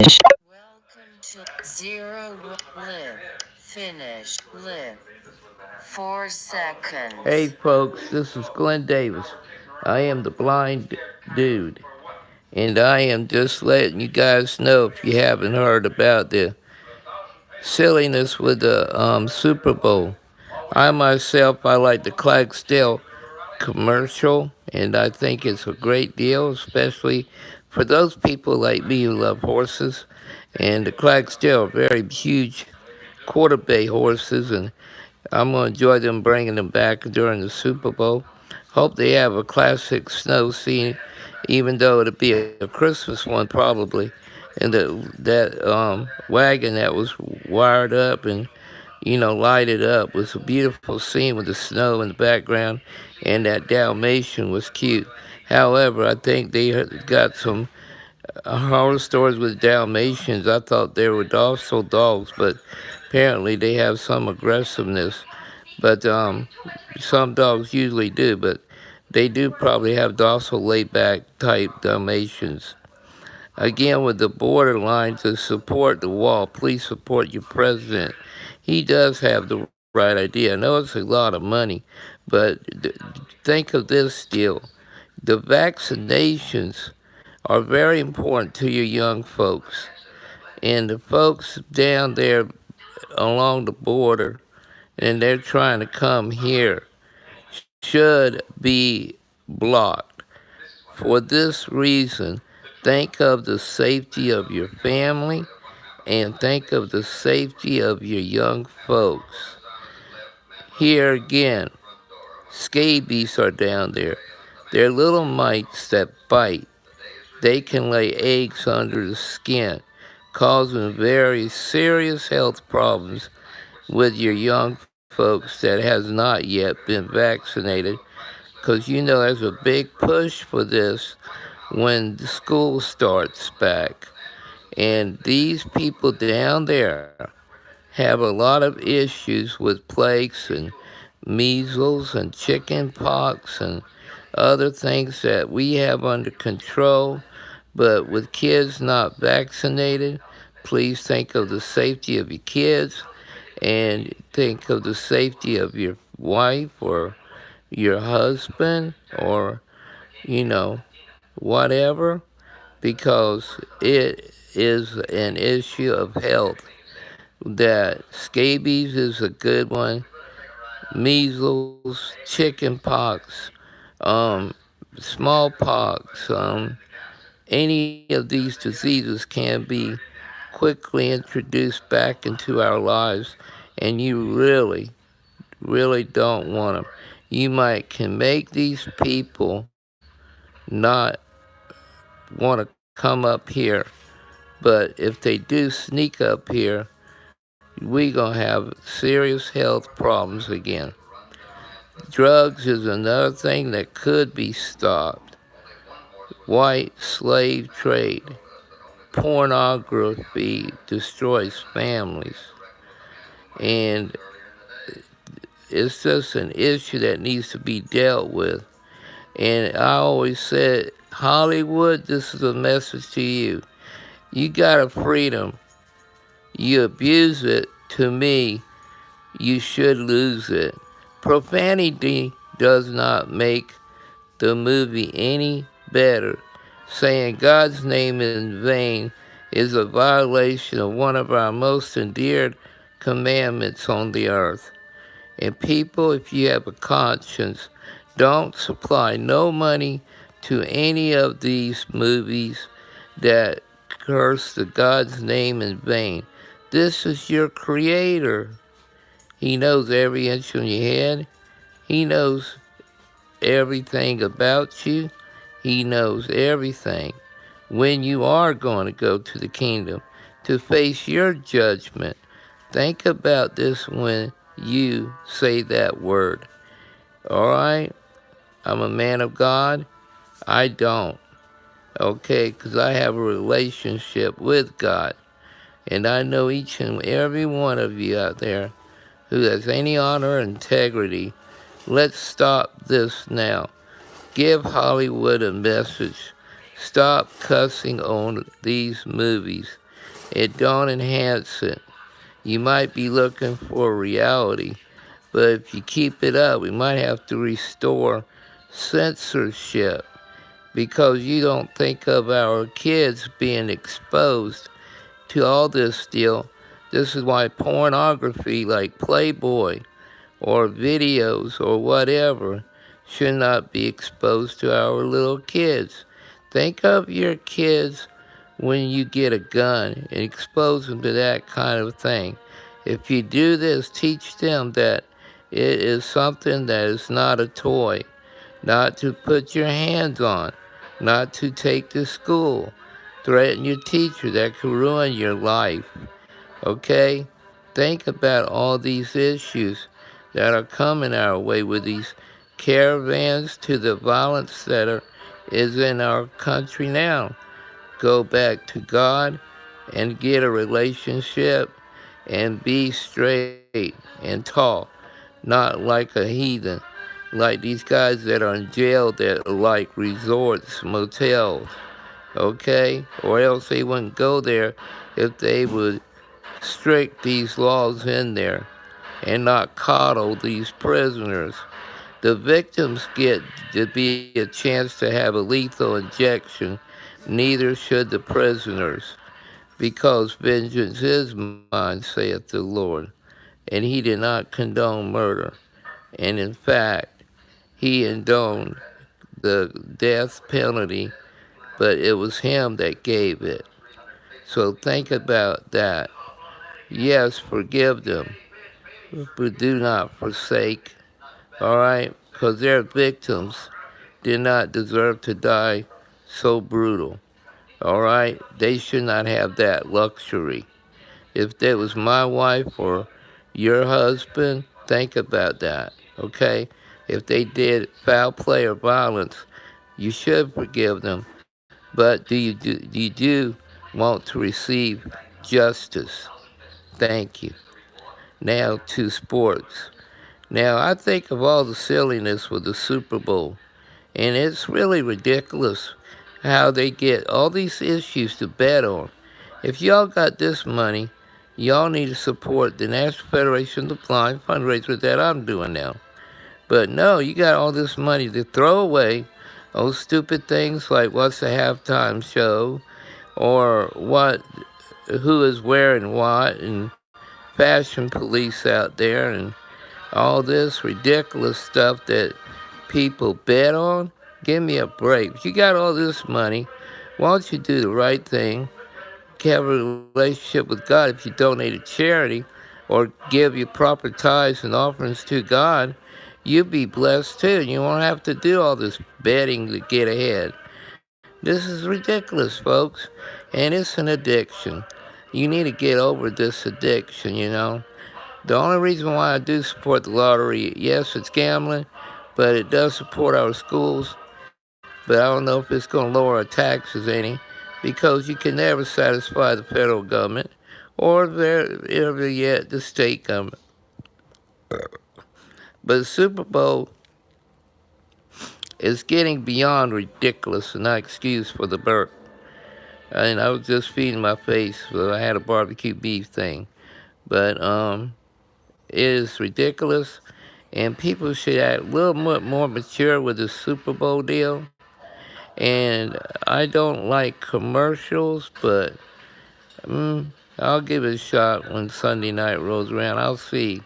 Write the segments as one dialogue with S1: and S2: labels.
S1: Welcome to Zero Live. Finish. Live. 4 seconds.
S2: Hey folks, this is Glenn Davis. I am the blind dude, and I am just letting you guys know if you haven't heard about the silliness with the Super Bowl. I like the Clydesdale commercial, and I think it's a great deal, especially for those people like me who love horses. And the Clydesdale are very huge quarter bay horses, and I'm going to enjoy them bringing them back during the Super Bowl. Hope they have a classic snow scene, even though it'll be a Christmas one probably. And that wagon that was wired up and lighted up was a beautiful scene with the snow in the background, and that Dalmatian was cute. However, I think they got some horror stories with Dalmatians. I thought they were docile dogs, but apparently they have some aggressiveness. But some dogs usually do, but they do probably have docile, laid-back type Dalmatians. Again, with the borderline to support the wall, please support your president. He does have the right idea. I know it's a lot of money, but think of this deal. The vaccinations are very important to your young folks. And the folks down there along the border, and they're trying to come here, should be blocked. For this reason, think of the safety of your family and think of the safety of your young folks. Here again, scabies are down there. They're little mites that bite. They can lay eggs under the skin, causing very serious health problems with your young folks that has not yet been vaccinated. Because there's a big push for this when the school starts back. And these people down there have a lot of issues with plagues and measles and chicken pox and other things that we have under control. But with kids not vaccinated, please think of the safety of your kids and think of the safety of your wife or your husband or, you know, whatever, because it is an issue of health. That scabies is a good one, measles, chicken pox, um, smallpox, any of these diseases can be quickly introduced back into our lives, and you really don't want them. You might can make these people not want to come up here, but if they do sneak up here, we gonna have serious health problems again. Drugs is another thing that could be stopped. White slave trade, pornography destroys families, and it's just an issue that needs to be dealt with. And I always said, Hollywood, this is a message to you. You got a freedom. You abuse it, to me, you should lose it. Profanity does not make the movie any better. Saying God's name in vain is a violation of one of our most endeared commandments on the earth. And people, if you have a conscience, don't supply no money to any of these movies that curse the God's name in vain. This is your creator. He knows every inch on your head. He knows everything about you. He knows everything. When you are going to go to the kingdom to face your judgment, think about this when you say that word. All right? I'm a man of God. I don't. Okay? Because I have a relationship with God. And I know each and every one of you out there who has any honor and integrity. Let's stop this now. Give Hollywood a message. Stop cussing on these movies. It don't enhance it. You might be looking for reality, but if you keep it up, we might have to restore censorship because you don't think of our kids being exposed to all this deal. This is why pornography like Playboy or videos or whatever should not be exposed to our little kids. Think of your kids when you get a gun and expose them to that kind of thing. If you do this, teach them that it is something that is not a toy, not to put your hands on, not to take to school. Threaten your teacher, that could ruin your life. Okay? Think about all these issues that are coming our way with these caravans to the violence is in our country now. Go back to God and get a relationship and be straight and tall, not like a heathen, like these guys that are in jail that are like resorts, motels, okay? Or else they wouldn't go there if they would strict these laws in there and not coddle these prisoners. The victims get to be a chance to have a lethal injection, neither should the prisoners, because vengeance is mine, saith the Lord. And he did not condone murder. And in fact, he condoned the death penalty, but it was him that gave it. So think about that. Yes, forgive them, but do not forsake, all right? Because their victims did not deserve to die so brutal, all right? They should not have that luxury. If that was my wife or your husband, think about that, okay? If they did foul play or violence, you should forgive them, but you do want to receive justice. Thank you. Now to sports. Now I think of all the silliness with the Super Bowl, and it's really ridiculous how they get all these issues to bet on. If y'all got this money, y'all need to support the National Federation of the Blind fundraiser that I'm doing now. But no, you got all this money to throw away on stupid things like what's the halftime show or who is wearing what, and fashion police out there, and all this ridiculous stuff that people bet on. Give me a break. If you got all this money, why don't you do the right thing? Have a relationship with God. If you donate to charity or give your proper tithes and offerings to God, you'll be blessed too. You won't have to do all this betting to get ahead. This is ridiculous, folks, and it's an addiction. You need to get over this addiction, you know. The only reason why I do support the lottery, yes, it's gambling, but it does support our schools. But I don't know if it's going to lower our taxes any, because you can never satisfy the federal government or ever yet the state government. But the Super Bowl is getting beyond ridiculous, and I excuse for the burp. And I was just feeding my face, so I had a barbecue beef thing. But it is ridiculous, and people should act a little more mature with the Super Bowl deal. And I don't like commercials, but I'll give it a shot when Sunday night rolls around. I'll see.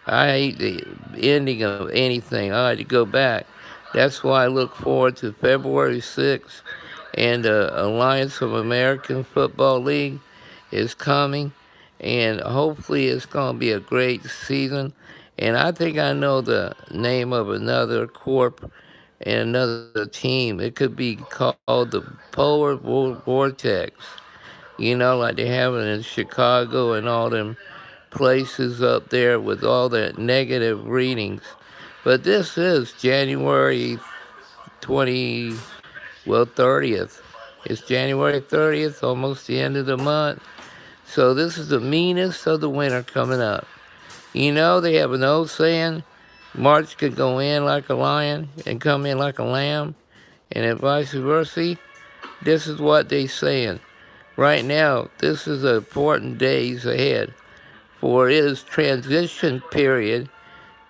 S2: I hate the ending of anything. I like to go back. That's why I look forward to February 6th, and the Alliance of American Football League is coming, and hopefully it's going to be a great season. And I think I know the name of another corp and another team. It could be called the Polar Vortex. You know, like they have it in Chicago and all them places up there with all that negative readings. But this is January 20, well, 30th. It's January 30th, almost the end of the month. So this is the meanest of the winter coming up. You know, they have an old saying, March could go in like a lion and come in like a lamb, and vice versa. This is what they saying. Right now, this is important days ahead, for it is transition period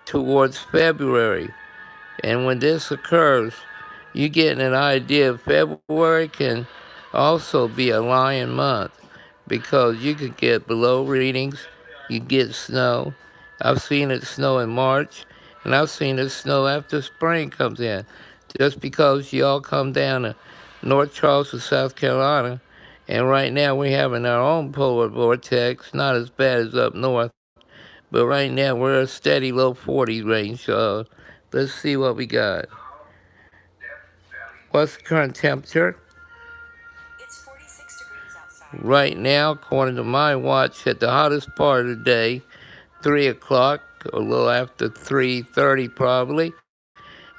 S2: towards February. And when this occurs, you get an idea. February can also be a lion month because you could get below readings, you get snow. I've seen it snow in March, and I've seen it snow after spring comes in. Just because y'all come down to North Charleston, South Carolina, and right now we're having our own polar vortex, not as bad as up north, but right now we're a steady low 40s range. So let's see what we got. What's the current temperature?
S3: It's 46 degrees outside.
S2: Right now, according to my watch, at the hottest part of the day, 3 o'clock, a little after 3:30 probably,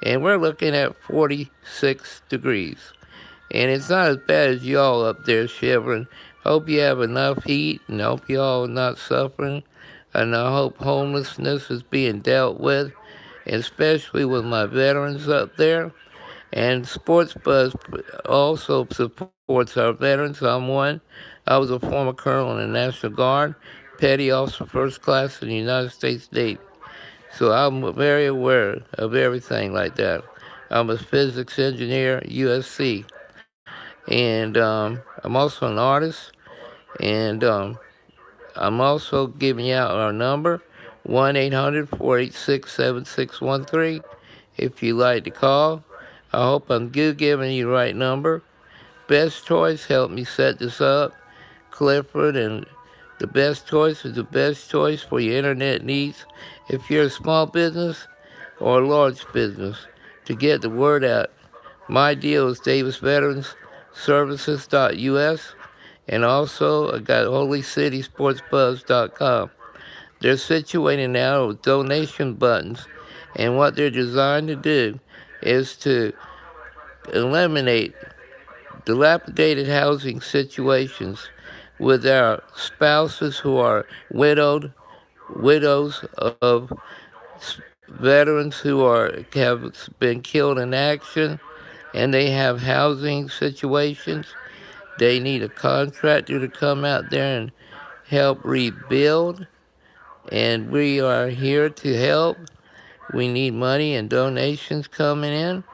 S2: and we're looking at 46 degrees. And it's not as bad as y'all up there shivering. Hope you have enough heat, and hope y'all are not suffering. And I hope homelessness is being dealt with, especially with my veterans up there. And Sports Buzz also supports our veterans. I'm one. I was a former colonel in the National Guard, petty officer first class in the United States Navy. So I'm very aware of everything like that. I'm a physics engineer, USC, and I'm also an artist, and I'm also giving you out our number, 1-800-486-7613, if you like to call. I hope I'm good giving you the right number. Best Choice helped me set this up. Clifford and the Best Choice is the best choice for your internet needs. If you're a small business or a large business, to get the word out. My deal is Davis Veterans Services.us, and also I got HolyCitySportsBuzz.com. They're situated now with donation buttons, and what they're designed to do is to eliminate dilapidated housing situations with our spouses who are widows of veterans who have been killed in action, and they have housing situations. They need a contractor to come out there and help rebuild, and we are here to help. We need money and donations coming in.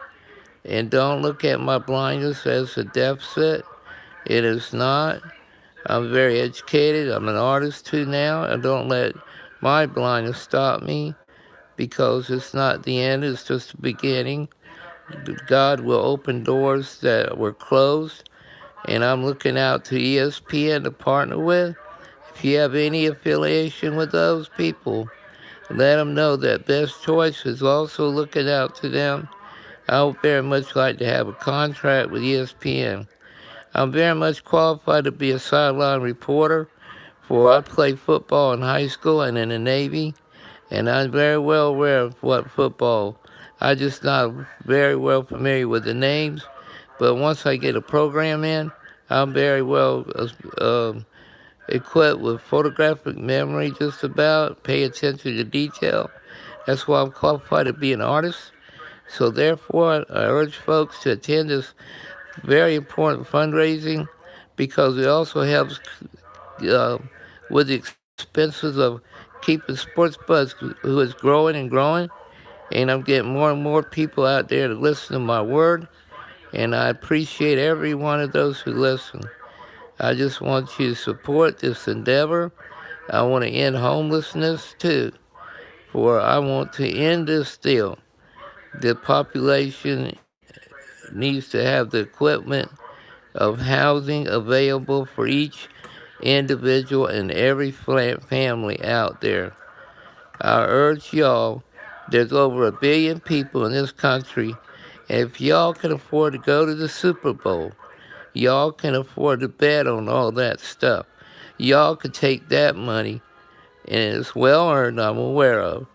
S2: And don't look at my blindness as a deficit. It is not. I'm very educated. I'm an artist too now. I don't let my blindness stop me because it's not the end, it's just the beginning. God will open doors that were closed, and I'm looking out to ESPN to partner with. If you have any affiliation with those people, let them know that Best Choice is also looking out to them. I would very much like to have a contract with ESPN. I'm very much qualified to be a sideline reporter, for I played football in high school and in the Navy, and I'm very well aware of what football. I just not very well familiar with the names, but once I get a program in, I'm very well equipped with photographic memory, just about, pay attention to detail. That's why I'm qualified to be an artist. So therefore, I urge folks to attend this very important fundraising because it also helps uh, with the expenses of keeping Sports Buzz, who is growing and growing. And I'm getting more and more people out there to listen to my word. And I appreciate every one of those who listen. I just want you to support this endeavor. I want to end homelessness too, for I want to end this deal. The population needs to have the equipment of housing available for each individual and every family out there. I urge y'all, there's over 1 billion people in this country, and if y'all can afford to go to the Super Bowl, y'all can afford to bet on all that stuff. Y'all can take that money, and it's well earned, I'm aware of,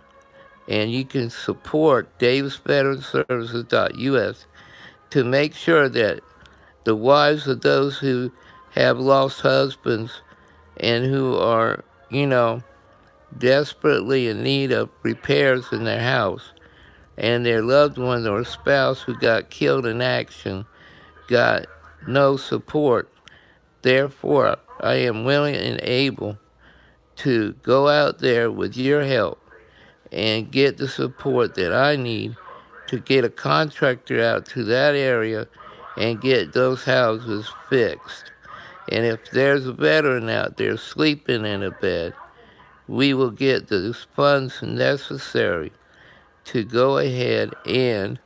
S2: and you can support davisveteranservices.us to make sure that the wives of those who have lost husbands and who are, desperately in need of repairs in their house, and their loved one or spouse who got killed in action got no support. Therefore, I am willing and able to go out there with your help and get the support that I need to get a contractor out to that area and get those houses fixed. And if there's a veteran out there sleeping in a bed, we will get the funds necessary to go ahead and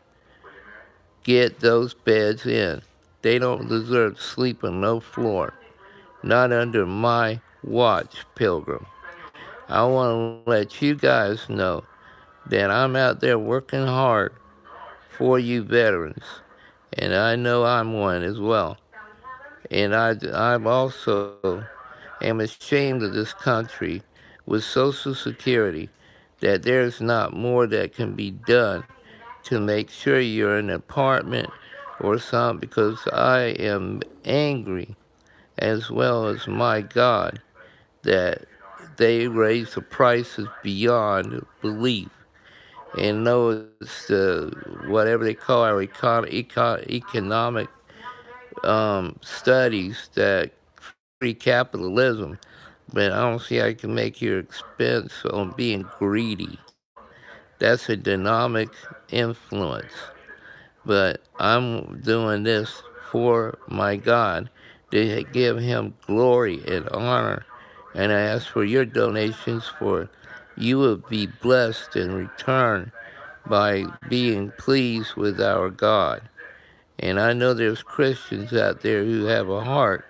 S2: get those beds in. They don't deserve to sleep on no floor, not under my watch, Pilgrim. I want to let you guys know that I'm out there working hard for you veterans, and I know I'm one as well. And I'm also am ashamed of this country with Social Security that there's not more that can be done to make sure you're in an apartment or something because I am angry as well as my God that they raise the prices beyond belief. And know it's the whatever they call our economic studies that free capitalism, but I don't see how you can make your expense on being greedy. That's a dynamic influence. But I'm doing this for my God to give him glory and honor. And I ask for your donations for you will be blessed in return by being pleased with our God. And I know there's Christians out there who have a heart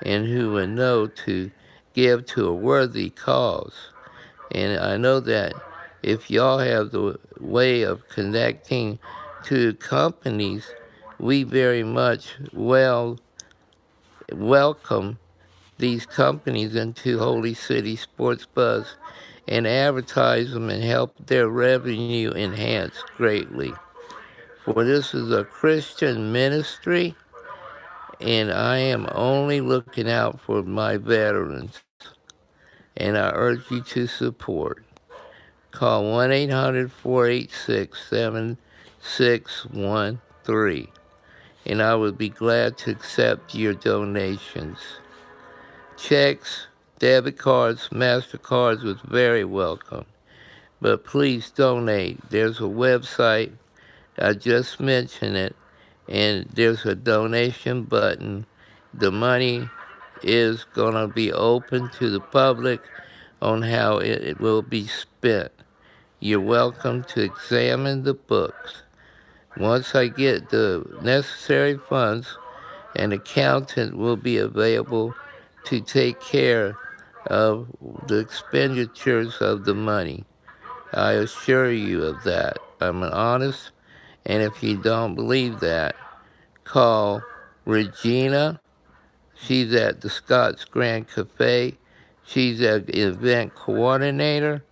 S2: and who would know to give to a worthy cause. And I know that if y'all have the way of connecting to companies, we very much welcome these companies into Holy City Sports Buzz and advertise them and help their revenue enhance greatly. For this is a Christian ministry, and I am only looking out for my veterans, and I urge you to support. Call 1-800-486-7613, and I would be glad to accept your donations. Checks, debit cards, MasterCards was very welcome. But please donate. There's a website, I just mentioned it, and there's a donation button. The money is going to be open to the public on how it will be spent. You're welcome to examine the books. Once I get the necessary funds, an accountant will be available to take care of the expenditures of the money. I assure you of that. I'm honest, and if you don't believe that, call Regina. She's at the Scott's Grand Cafe. She's an event coordinator.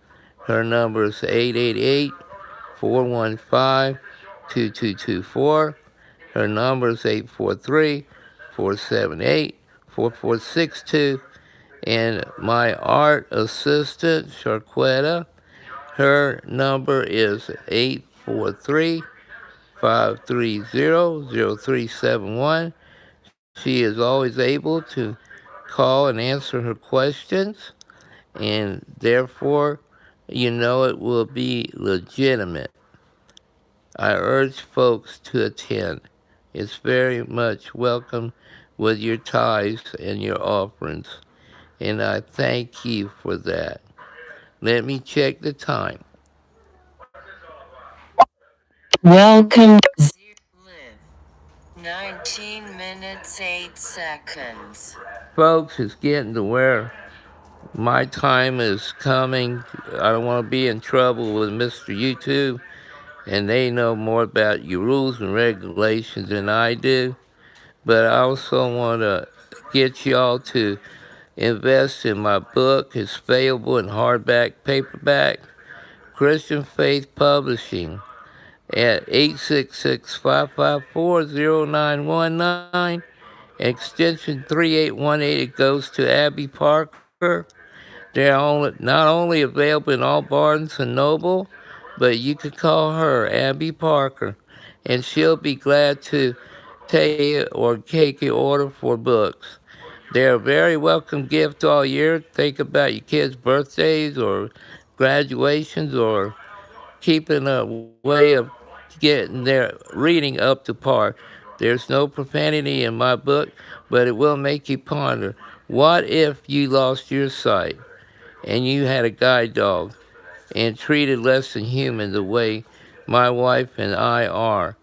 S2: Her number is 888-415-2224. Her number is 843-478-4462. And my art assistant, Sharquetta, her number is 843-530-0371. She is always able to call and answer her questions, and therefore, you know it will be legitimate. I urge folks to attend. It's very much welcome with your tithes and your offerings, and I thank you for that. Let me check the time.
S1: Welcome. Live. 19 minutes 8 seconds.
S2: Folks, it's getting to where my time is coming. I don't want to be in trouble with Mr. YouTube, and they know more about your rules and regulations than I do. But I also want to get y'all to invest in my book. It's available in hardback, paperback, Christian Faith Publishing at 866-554-0919, extension 3818. It goes to Abby Parker. Not only available in all Barnes and Noble, but you could call her, Abby Parker, and she'll be glad to take or take your order for books. They're a very welcome gift all year. Think about your kids' birthdays or graduations or keeping a way of getting their reading up to par. There's no profanity in my book, but it will make you ponder. What if you lost your sight and you had a guide dog and treated less than human the way my wife and I are?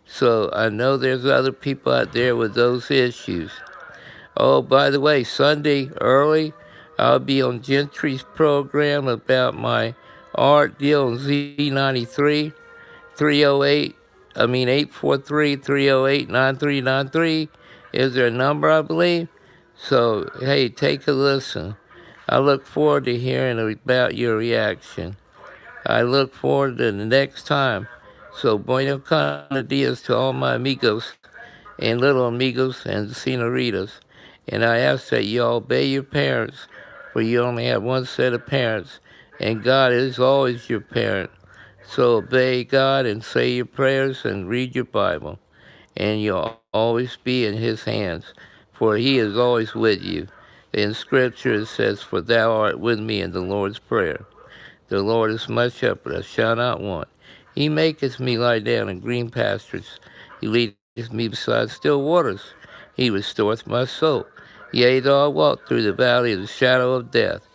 S2: So I know there's other people out there with those issues. Oh, by the way, Sunday early, I'll be on Gentry's program about my art deal on Z93 308. I mean 843-308-9393 is their number, I believe. So hey, take a listen. I look forward to hearing about your reaction. I look forward to the next time. So bueno con dias to all my amigos and little amigos and senoritas. And I ask that you all obey your parents, for you only have one set of parents, and God is always your parent. So obey God and say your prayers and read your Bible, and you'll always be in His hands, for He is always with you. In Scripture it says, "For thou art with me," in the Lord's Prayer. The Lord is my shepherd, I shall not want. He maketh me lie down in green pastures. He leadeth me beside still waters. He restoreth my soul. Yea, though I walk through the valley of the shadow of death.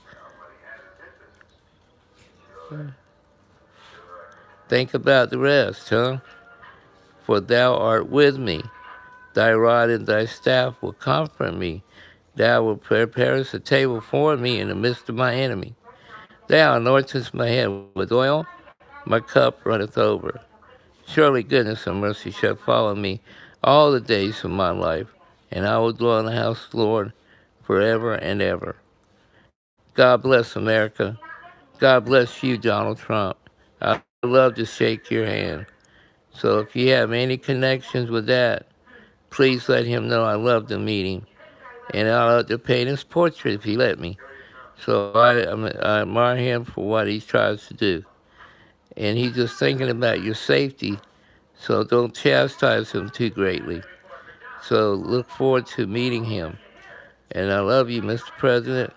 S2: Think about the rest, huh? For thou art with me. Thy rod and thy staff will comfort me. Thou wilt prepare a table for me in the midst of my enemy. Thou anointest my head with oil, my cup runneth over. Surely goodness and mercy shall follow me all the days of my life, and I will dwell in the house of the Lord forever and ever. God bless America. God bless you, Donald Trump. I'd love to shake your hand. So if you have any connections with that, please let him know I love to meet him. And I'll have to paint his portrait if he let me. So I admire him for what he tries to do. And he's just thinking about your safety, so don't chastise him too greatly. So look forward to meeting him. And I love you, Mr. President,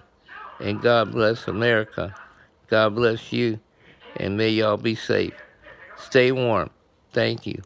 S2: and God bless America. God bless you, and may y'all be safe. Stay warm. Thank you.